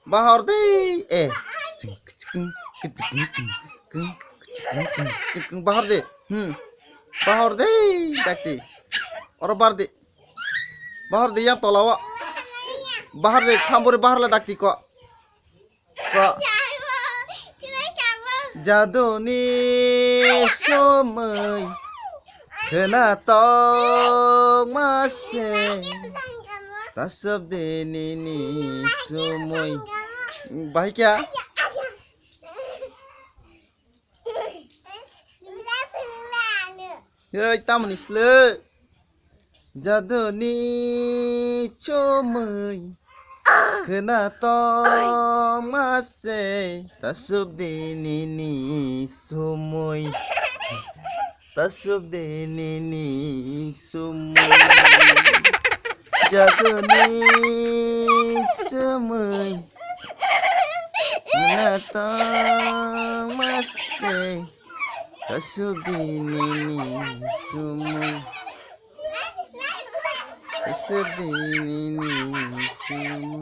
Bahar deh. Bahar deh. Bahar deh. Dakti. Orang bahar deh. Bahar deh yang tolawa. Bahar deh. Kambore bahar lah dakti kok. Kok. Jadoni somai. Kena tong masih. Tasab deni ni somai. Baik ya. Hei, tamu ni sele. Jadu ni comai. Kena tong masih. Tasub deni ni somai. Tasub deni ni somai. Jadu ni semai. Kena tong masih. Tasub deni ni somai. Tasub deni ni somai.